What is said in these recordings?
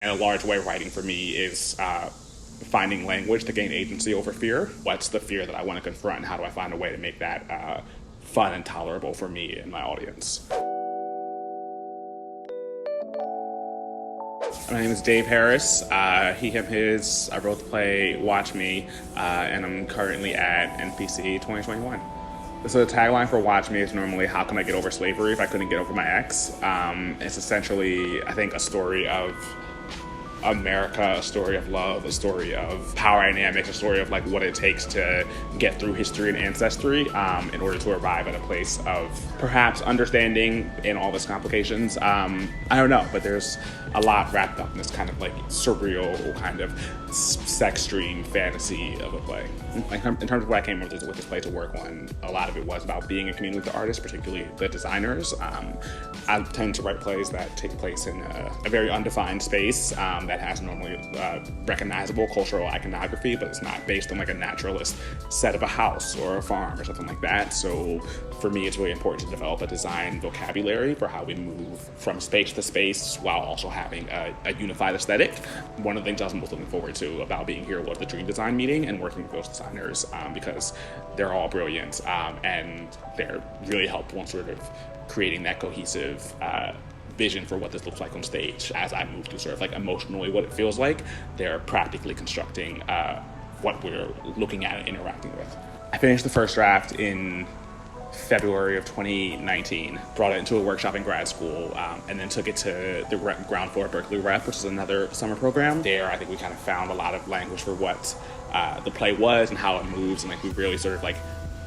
And a large way of writing for me is finding language to gain agency over fear. What's the fear that I want to confront, and how do I find a way to make that fun and tolerable for me and my audience? My name is Dave Harris. He, him, his. I wrote the play Watch Me, and I'm currently at NPC 2021. So the tagline for Watch Me is normally, how can I get over slavery if I couldn't get over my ex? It's essentially, I think, a story of America, a story of love, a story of power dynamics, a story of like what it takes to get through history and ancestry in order to arrive at a place of perhaps understanding in all its complications. I don't know, but there's a lot wrapped up in this kind of like surreal kind of sex dream fantasy of a play. Like, in terms of what I came up with this play to work on, a lot of it was about being in community with the artists, particularly the designers. I tend to write plays that take place in a very undefined space that has normally recognizable cultural iconography, but it's not based on like a naturalist set of a house or a farm or something like that. So for me, it's really important to develop a design vocabulary for how we move from space to space while also having a unified aesthetic. One of the things I was most looking forward to about being here was the dream design meeting and working with those designers because they're all brilliant and they're really helpful in sort of creating that cohesive vision for what this looks like on stage. As I move through sort of like emotionally what it feels like, they're practically constructing what we're looking at and interacting with. I finished the first draft in February of 2019, brought it into a workshop in grad school, and then took it to the ground floor at Berkeley Rep, which is another summer program. There, I think we kind of found a lot of language for what the play was and how it moves, and like we really sort of like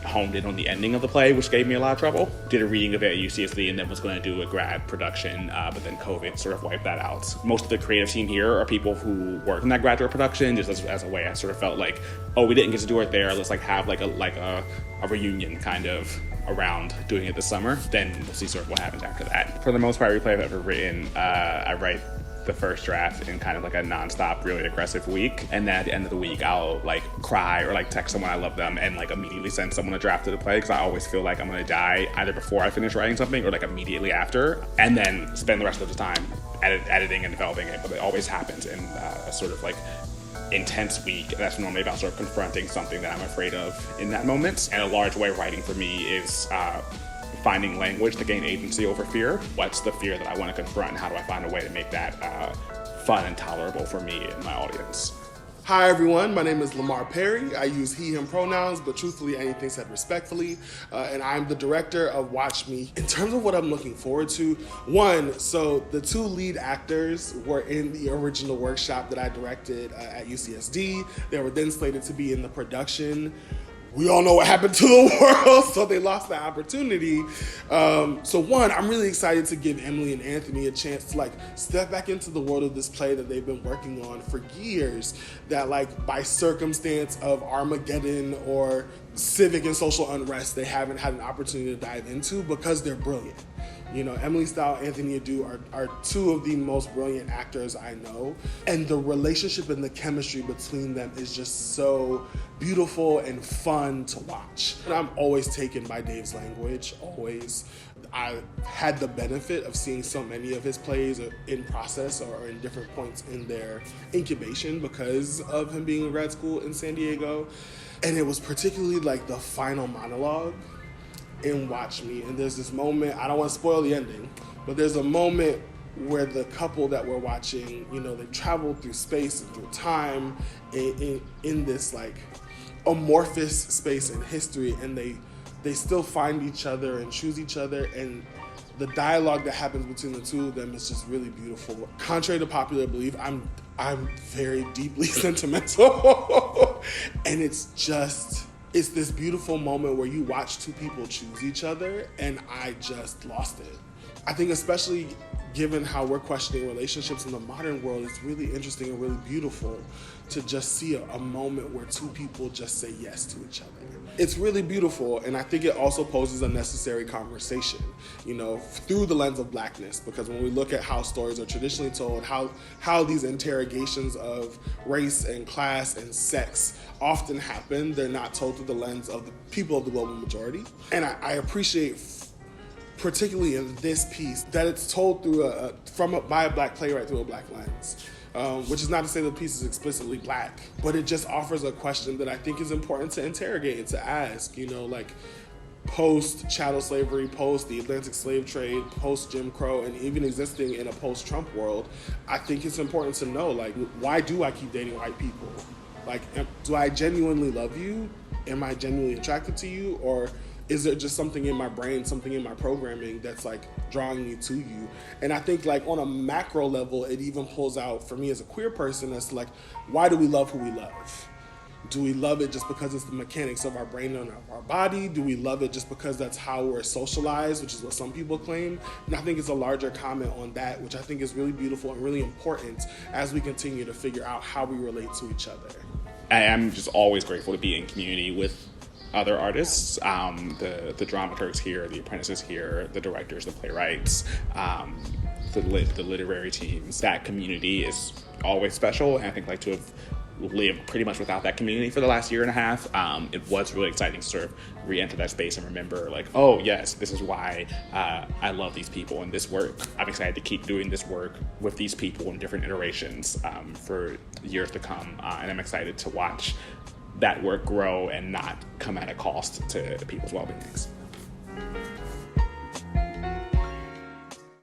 honed in on the ending of the play, which gave me a lot of trouble. Did a reading of it at UCSD and then was going to do a grad production, but then COVID sort of wiped that out. Most of the creative team here are people who work in that graduate production, just as a way I sort of felt like, oh, we didn't get to do it there, let's like have like a reunion kind of around doing it this summer. Then we'll see sort of what happens after that. For the most part, every play I've ever written, I write the first draft in kind of like a nonstop, really aggressive week. And then at the end of the week, I'll like cry or like text someone I love them and like immediately send someone a draft of the play because I always feel like I'm gonna die either before I finish writing something or like immediately after, and then spend the rest of the time editing and developing it. But it always happens in a sort of like intense week that's normally about sort of confronting something that I'm afraid of in that moment. And a large way of writing for me is finding language to gain agency over fear. What's the fear that I want to confront, and how do I find a way to make that fun and tolerable for me and my audience? Hi everyone, my name is Lamar Perry. I use he, him pronouns, but truthfully anything said respectfully. And I'm the director of Watch Me. In terms of what I'm looking forward to, one, so the two lead actors were in the original workshop that I directed at UCSD. They were then slated to be in the production. We all know what happened to the world, so they lost that opportunity. So one, I'm really excited to give Emily and Anthony a chance to like step back into the world of this play that they've been working on for years, that like by circumstance of Armageddon or civic and social unrest, they haven't had an opportunity to dive into because they're brilliant. You know, Emily Style, Anthony Adu are two of the most brilliant actors I know. And the relationship and the chemistry between them is just so beautiful and fun to watch. And I'm always taken by Dave's language, always. I had the benefit of seeing so many of his plays in process or in different points in their incubation because of him being in grad school in San Diego. And it was particularly like the final monologue in Watch Me, and there's this moment, I don't want to spoil the ending, but there's a moment where the couple that we're watching, you know, they travel through space and through time in this like amorphous space in history, and they still find each other and choose each other, and the dialogue that happens between the two of them is just really beautiful. Contrary to popular belief, I'm very deeply sentimental, and it's this beautiful moment where you watch two people choose each other, and I just lost it. I think especially given how we're questioning relationships in the modern world, it's really interesting and really beautiful to just see a moment where two people just say yes to each other. It's really beautiful, and I think it also poses a necessary conversation, you know, through the lens of Blackness, because when we look at how stories are traditionally told, how these interrogations of race and class and sex often happen, they're not told through the lens of the people of the global majority. And I appreciate, particularly in this piece, that it's told through by a Black playwright through a Black lens. which is not to say the piece is explicitly black, but it just offers a question that I think is important to interrogate and to ask, like post chattel slavery, post the Atlantic slave trade, post Jim Crow, and even existing in a post Trump world, I think it's important to know, like, why do I keep dating white people? Like, do I genuinely love you? Am I genuinely attracted to you? Or is there just something in my brain, something in my programming that's like drawing me to you? And I think like on a macro level, it even pulls out for me as a queer person as to like, why do we love who we love? Do we love it just because it's the mechanics of our brain and our body? Do we love it just because that's how we're socialized, which is what some people claim? And I think it's a larger comment on that, which I think is really beautiful and really important as we continue to figure out how we relate to each other. I am just always grateful to be in community with other artists, the dramaturgs here, the apprentices here, the directors, the playwrights, the literary teams. That community is always special, and I think like to have lived pretty much without that community for the last year and a half, it was really exciting to sort of re-enter that space and remember like, oh yes, this is why I love these people and this work. I'm excited to keep doing this work with these people in different iterations for years to come, and I'm excited to watch that work grow and not come at a cost to people's well-beings.